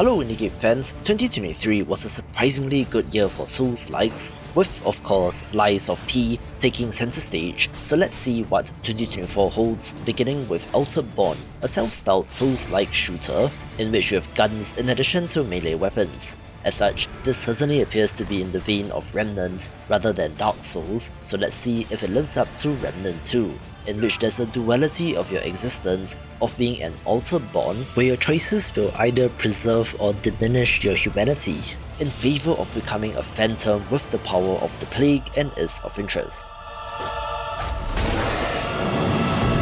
Hello indie game fans, 2023 was a surprisingly good year for Souls-likes, with of course Lies of P taking center stage, so let's see what 2024 holds, beginning with ALTERBORN, a self-styled Souls-like shooter in which you have guns in addition to melee weapons. As such, this certainly appears to be in the vein of Remnant rather than Dark Souls, so let's see if it lives up to Remnant 2. In which there's a duality of your existence of being an ALTERBORN where your choices will either preserve or diminish your humanity, in favour of becoming a phantom with the power of the plague and is of interest.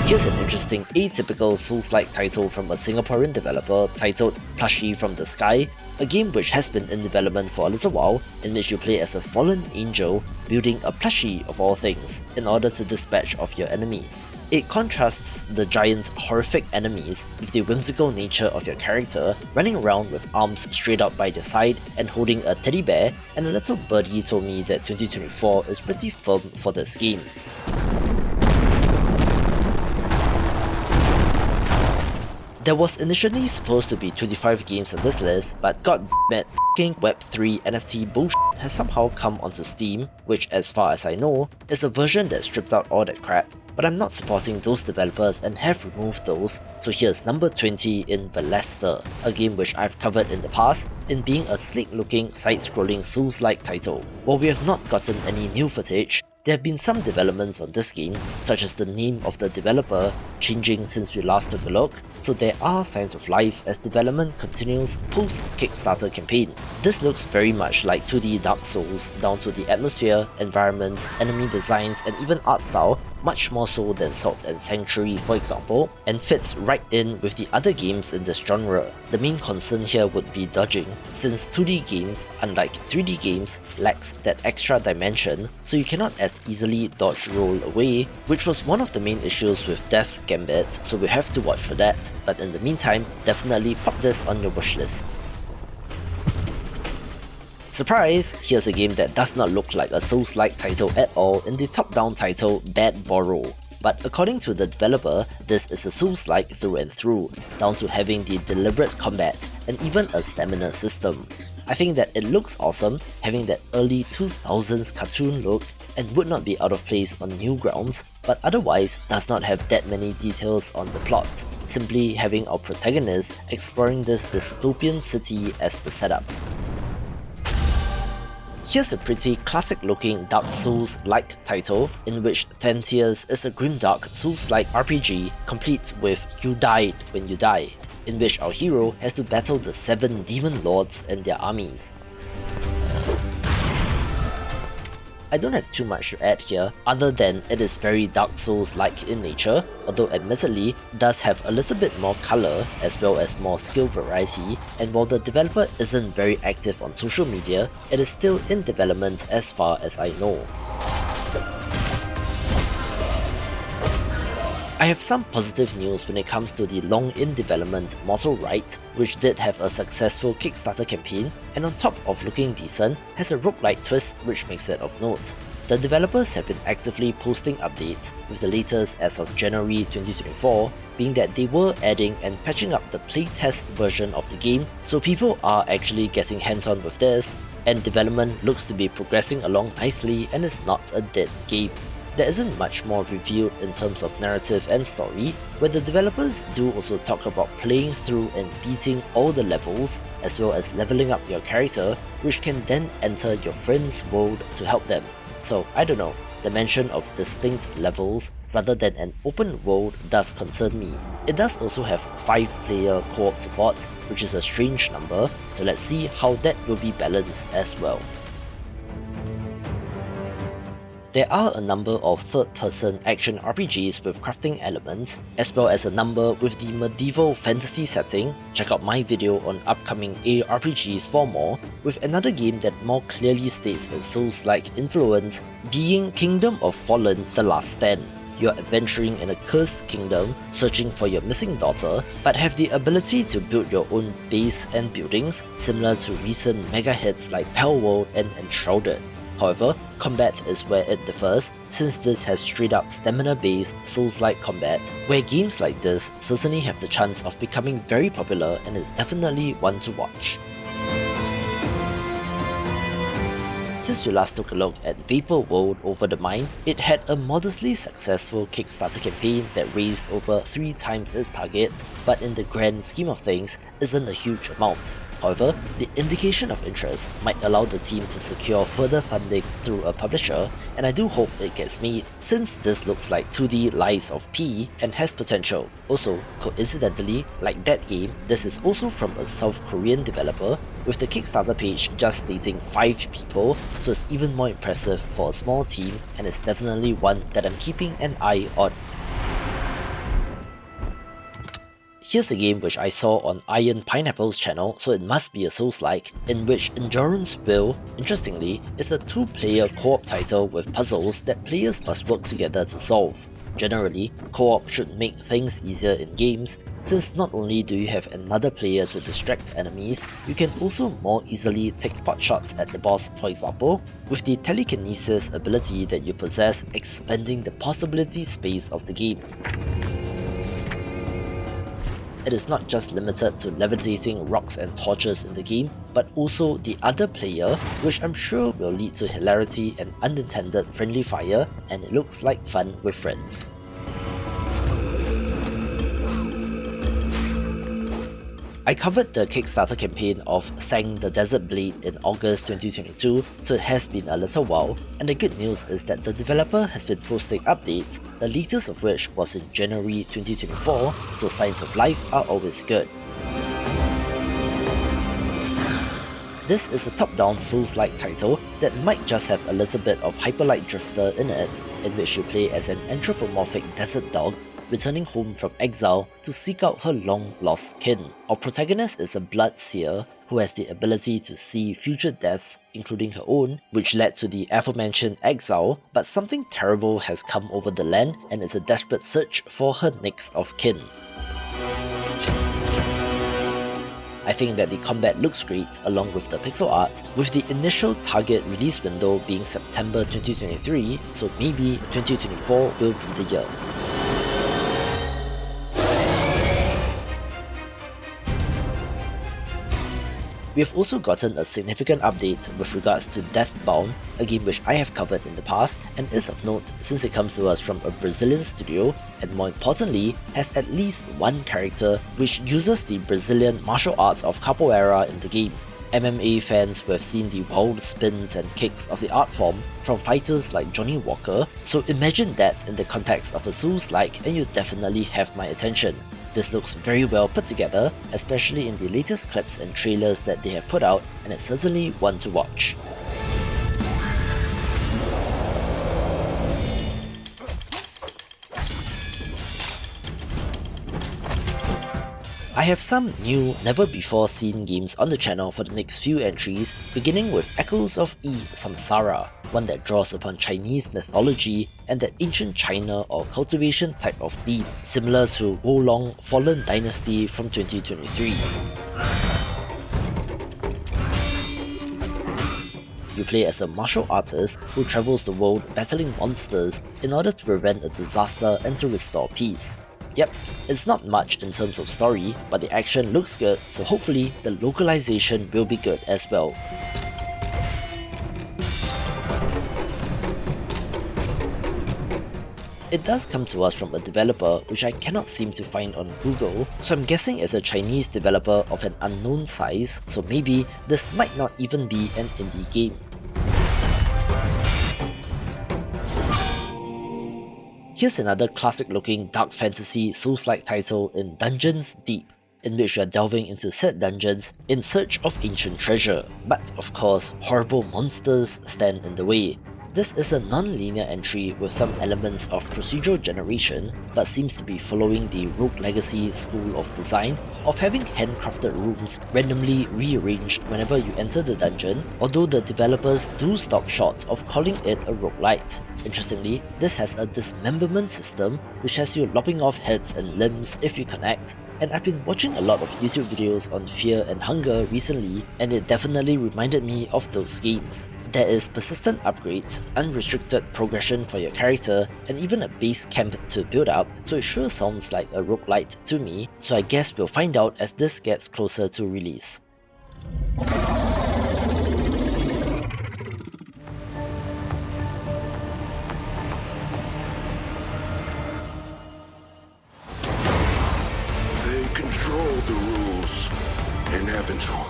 Here's an interesting atypical Souls-like title from a Singaporean developer titled Plushie from the Sky, a game which has been in development for a little while, in which you play as a fallen angel building a plushie of all things in order to dispatch of your enemies. It contrasts the giant horrific enemies with the whimsical nature of your character running around with arms straight out by their side and holding a teddy bear, and a little birdie told me that 2024 is pretty firm for this game. There was initially supposed to be 25 games on this list, but goddammit, f***ing Web3 NFT bullshit has somehow come onto Steam, which as far as I know, is a version that stripped out all that crap, but I'm not supporting those developers and have removed those, so here's number 20 in VELASTER, a game which I've covered in the past, in being a sleek-looking, side-scrolling Souls-like title. While we have not gotten any new footage, there have been some developments on this game, such as the name of the developer changing since we last took a look, so there are signs of life as development continues post-Kickstarter campaign. This looks very much like 2D Dark Souls, down to the atmosphere, environments, enemy designs, and even art style, much more so than Salt and Sanctuary for example, and fits right in with the other games in this genre. The main concern here would be dodging, since 2D games, unlike 3D games, lacks that extra dimension, so you cannot as easily dodge roll away, which was one of the main issues with Death's Gambit, so we have to watch for that, but in the meantime, definitely pop this on your wishlist. Surprise! Here's a game that does not look like a Souls-like title at all in the top-down title Bad Boro. But according to the developer, this is a Souls-like through and through, down to having the deliberate combat and even a stamina system. I think that it looks awesome, having that early 2000s cartoon look, and would not be out of place on new grounds, but otherwise does not have that many details on the plot, simply having our protagonist exploring this dystopian city as the setup. Here's a pretty classic-looking Dark Souls-like title, in which Tanthious is a grimdark Souls-like RPG complete with You Died When You Die, in which our hero has to battle the 7 demon lords and their armies. I don't have too much to add here, other than it is very Dark Souls-like in nature, although admittedly does have a little bit more colour as well as more skill variety, and while the developer isn't very active on social media, it is still in development as far as I know. I have some positive news when it comes to the long-in-development Mortal Rite, which did have a successful Kickstarter campaign, and on top of looking decent, has a roguelike twist which makes it of note. The developers have been actively posting updates, with the latest as of January 2024 being that they were adding and patching up the playtest version of the game, so people are actually getting hands-on with this, and development looks to be progressing along nicely and is not a dead game. There isn't much more revealed in terms of narrative and story, where the developers do also talk about playing through and beating all the levels, as well as leveling up your character, which can then enter your friend's world to help them. So I don't know, the mention of distinct levels rather than an open world does concern me. It does also have 5-player co-op support, which is a strange number, so let's see how that will be balanced as well. There are a number of third-person action RPGs with crafting elements, as well as a number with the medieval fantasy setting. Check out my video on upcoming ARPGs for more, with another game that more clearly states its Souls-like influence being Kingdom of Fallen: The Last Stand. You're adventuring in a cursed kingdom, searching for your missing daughter, but have the ability to build your own base and buildings, similar to recent mega hits like Palworld and Enshrouded. However, combat is where it differs, since this has straight up stamina based Souls-like combat, where games like this certainly have the chance of becoming very popular and is definitely one to watch. Since we last took a look at Vapor World Over the Mine, it had a modestly successful Kickstarter campaign that raised over 3 times its target, but in the grand scheme of things, isn't a huge amount. However, the indication of interest might allow the team to secure further funding through a publisher, and I do hope it gets made, since this looks like 2D Lies of P and has potential. Also, coincidentally, like that game, this is also from a South Korean developer, with the Kickstarter page just stating 5 people, so it's even more impressive for a small team, and it's definitely one that I'm keeping an eye on. Here's a game which I saw on Iron Pineapple's channel, so it must be a Souls-like, in which Njorun's Will, interestingly, is a 2-player co-op title with puzzles that players must work together to solve. Generally, co-op should make things easier in games, since not only do you have another player to distract enemies, you can also more easily take potshots at the boss, for example, with the telekinesis ability that you possess expanding the possibility space of the game. It is not just limited to levitating rocks and torches in the game, but also the other player, which I'm sure will lead to hilarity and unintended friendly fire, and it looks like fun with friends. I covered the Kickstarter campaign of Sang the Desert Blade in August 2022, so it has been a little while, and the good news is that the developer has been posting updates, the latest of which was in January 2024, so signs of life are always good. This is a top-down Souls-like title that might just have a little bit of Hyperlight Drifter in it, in which you play as an anthropomorphic desert dog returning home from exile to seek out her long-lost kin. Our protagonist is a blood seer who has the ability to see future deaths, including her own, which led to the aforementioned exile, but something terrible has come over the land and it's a desperate search for her next of kin. I think that the combat looks great along with the pixel art, with the initial target release window being September 2023, so maybe 2024 will be the year. We have also gotten a significant update with regards to Deathbound, a game which I have covered in the past and is of note since it comes to us from a Brazilian studio and more importantly has at least one character which uses the Brazilian martial arts of capoeira in the game. MMA fans will have seen the wild spins and kicks of the art form from fighters like Johnny Walker, so imagine that in the context of a Souls-like and you definitely have my attention. This looks very well put together, especially in the latest clips and trailers that they have put out, and it's certainly one to watch. I have some new, never before seen games on the channel for the next few entries, beginning with Echoes of Samsara, one that draws upon Chinese mythology and that ancient China or cultivation type of theme, similar to Wolong Fallen Dynasty from 2023. You play as a martial artist who travels the world battling monsters in order to prevent a disaster and to restore peace. Yep, it's not much in terms of story, but the action looks good, so hopefully the localization will be good as well. It does come to us from a developer which I cannot seem to find on Google, so I'm guessing it's a Chinese developer of an unknown size, so maybe this might not even be an indie game. Here's another classic-looking dark fantasy Souls-like title in Dungeons Deep, in which you are delving into said dungeons in search of ancient treasure, but of course, horrible monsters stand in the way. This is a non-linear entry with some elements of procedural generation, but seems to be following the Rogue Legacy school of design of having handcrafted rooms randomly rearranged whenever you enter the dungeon, although the developers do stop short of calling it a roguelite. Interestingly, this has a dismemberment system which has you lopping off heads and limbs if you connect, and I've been watching a lot of YouTube videos on fear and hunger recently, and it definitely reminded me of those games. There is persistent upgrades, unrestricted progression for your character, and even a base camp to build up, so it sure sounds like a roguelite to me, so I guess we'll find out as this gets closer to release. Control the rules in Evansville.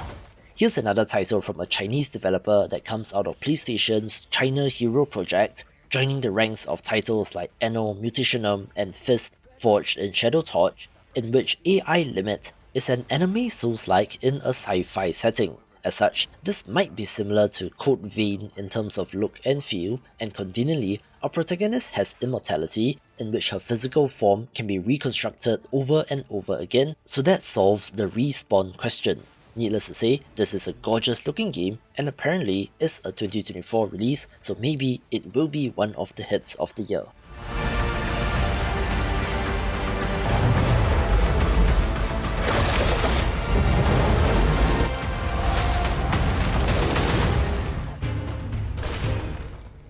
Here's another title from a Chinese developer that comes out of PlayStation's China Hero project, joining the ranks of titles like Anno Mutationum and Fist Forged in Shadow Torch, in which AI Limit is an anime Souls-like in a sci-fi setting. As such, this might be similar to Code Vein in terms of look and feel, and conveniently, our protagonist has immortality, in which her physical form can be reconstructed over and over again, so that solves the respawn question. Needless to say, this is a gorgeous looking game, and apparently is a 2024 release, so maybe it will be one of the hits of the year.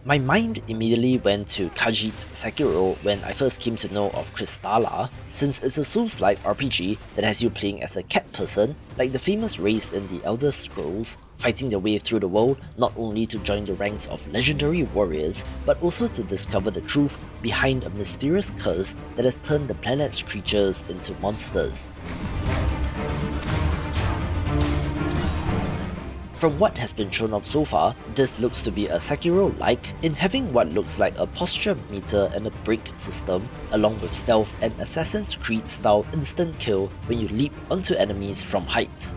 My mind immediately went to Khajiit Sekiro when I first came to know of Kristalla, since it's a Souls-like RPG that has you playing as a cat person, like the famous race in the Elder Scrolls, fighting their way through the world not only to join the ranks of legendary warriors, but also to discover the truth behind a mysterious curse that has turned the planet's creatures into monsters. From what has been shown off so far, this looks to be a Sekiro-like in having what looks like a posture meter and a break system, along with stealth and Assassin's Creed style instant kill when you leap onto enemies from height.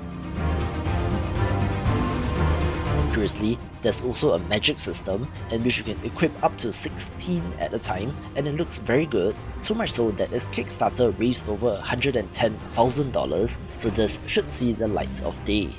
Curiously, there's also a magic system in which you can equip up to 16 at a time, and it looks very good, so much so that its Kickstarter raised over $110,000, so this should see the light of day.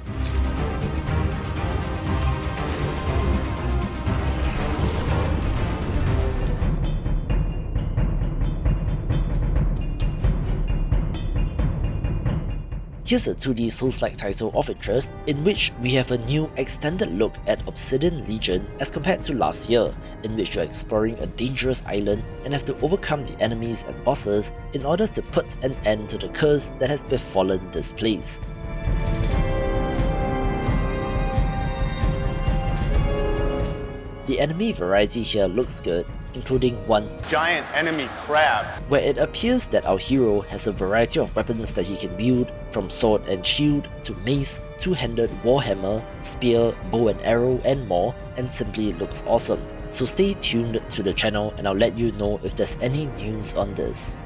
Here's a 2D Souls-like title of interest, in which we have a new extended look at Obsidian Legion as compared to last year, in which you're exploring a dangerous island and have to overcome the enemies and bosses in order to put an end to the curse that has befallen this place. The enemy variety here looks good, including one giant enemy crab, where it appears that our hero has a variety of weapons that he can wield, from sword and shield to mace, two-handed warhammer, spear, bow and arrow, and more, and simply looks awesome. So stay tuned to the channel and I'll let you know if there's any news on this.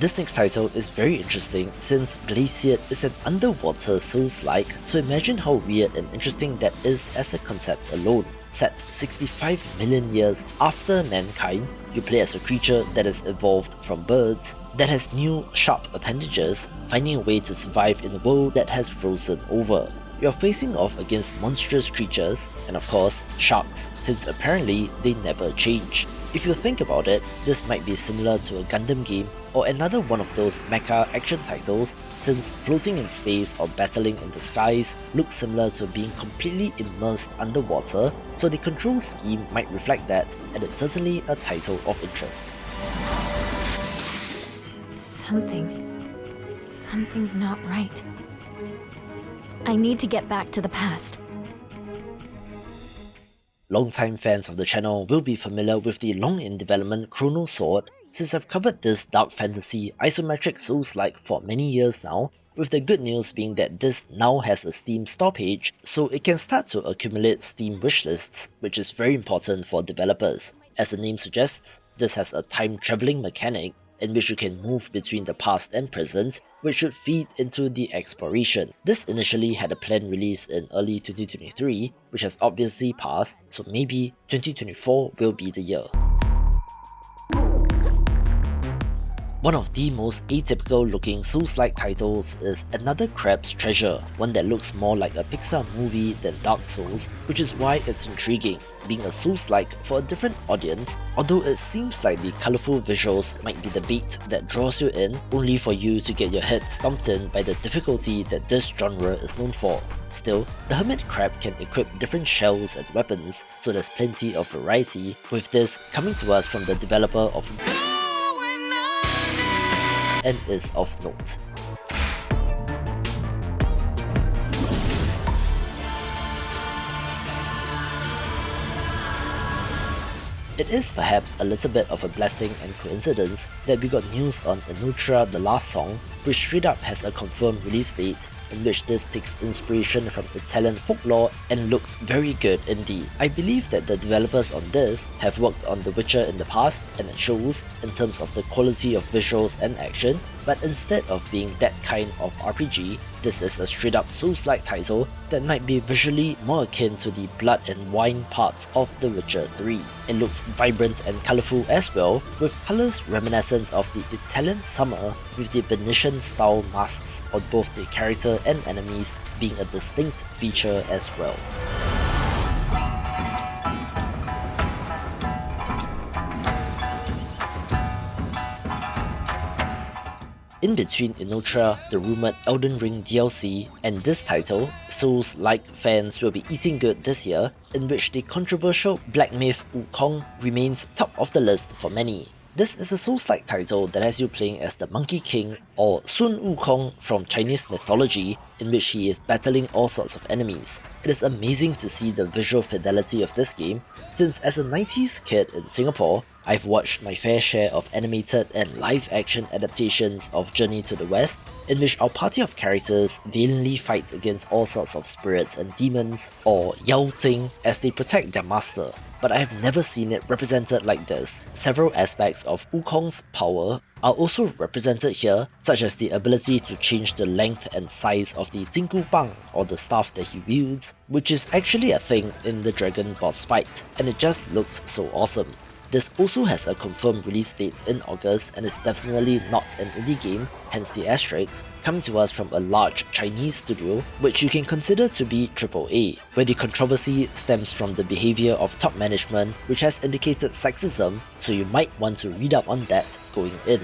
This next title is very interesting since Glaciate is an underwater Souls-like, so imagine how weird and interesting that is as a concept alone. Set 65 million years after mankind, you play as a creature that has evolved from birds, that has new sharp appendages, finding a way to survive in a world that has frozen over. You're facing off against monstrous creatures, and of course, sharks, since apparently they never change. If you think about it, this might be similar to a Gundam game or another one of those mecha action titles, since floating in space or battling in the skies looks similar to being completely immersed underwater, so the control scheme might reflect that, and it's certainly a title of interest. Something's not right. I need to get back to the past. Longtime fans of the channel will be familiar with the long-in-development Chrono Sword, since I've covered this dark fantasy isometric Souls-like for many years now, with the good news being that this now has a Steam store page, so it can start to accumulate Steam wishlists, which is very important for developers. As the name suggests, this has a time-traveling mechanic in which you can move between the past and present, which should feed into the exploration. This initially had a planned release in early 2023, which has obviously passed, so maybe 2024 will be the year. One of the most atypical looking Souls-like titles is Another Crab's Treasure, one that looks more like a Pixar movie than Dark Souls, which is why it's intriguing, being a Souls-like for a different audience, although it seems like the colourful visuals might be the bait that draws you in, only for you to get your head stomped in by the difficulty that this genre is known for. Still, the Hermit Crab can equip different shells and weapons, so there's plenty of variety, with this coming to us from the developer of and is of note. It is perhaps a little bit of a blessing and coincidence that we got news on Inutra The Last Song, which straight up has a confirmed release date, in which this takes inspiration from Italian folklore and looks very good indeed. I believe that the developers on this have worked on The Witcher in the past, and it shows in terms of the quality of visuals and action, but instead of being that kind of RPG, this is a straight up Souls-like title that might be visually more akin to the blood and wine parts of The Witcher 3. It looks vibrant and colourful as well, with colours reminiscent of the Italian summer, with the Venetian style masks on both the character and enemies being a distinct feature as well. In between Inutra, the rumoured Elden Ring DLC, and this title, Souls-like fans will be eating good this year, in which the controversial Black Myth Wukong remains top of the list for many. This is a Souls-like title that has you playing as the Monkey King, or Sun Wukong from Chinese mythology, in which he is battling all sorts of enemies. It is amazing to see the visual fidelity of this game, since as a 90s kid in Singapore, I've watched my fair share of animated and live-action adaptations of Journey to the West, in which our party of characters valiantly fights against all sorts of spirits and demons, or Yao Ting, as they protect their master. But I have never seen it represented like this. Several aspects of Wukong's power are also represented here, such as the ability to change the length and size of the Jinggu Bang, or the staff that he wields, which is actually a thing in the dragon boss fight, and it just looks so awesome. This also has a confirmed release date in August and is definitely not an indie game, hence the asterisk, coming to us from a large Chinese studio, which you can consider to be AAA, where the controversy stems from the behaviour of top management, which has indicated sexism, so you might want to read up on that going in.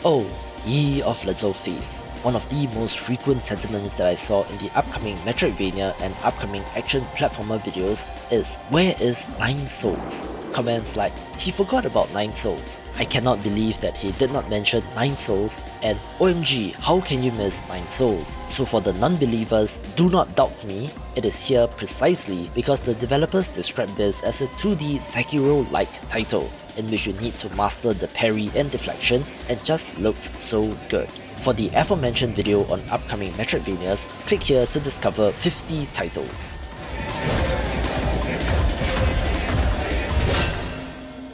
Oh, ye of little faith. One of the most frequent sentiments that I saw in the upcoming Metroidvania and upcoming action platformer videos is, where is 9 Souls? Comments like, he forgot about 9 Souls, I cannot believe that he did not mention 9 Souls, and OMG, how can you miss 9 Souls? So for the non-believers, do not doubt me, it is here precisely because the developers described this as a 2D Sekiro-like title, in which you need to master the parry and deflection, and just looks so good. For the aforementioned video on upcoming Metroidvanias, click here to discover 50 titles.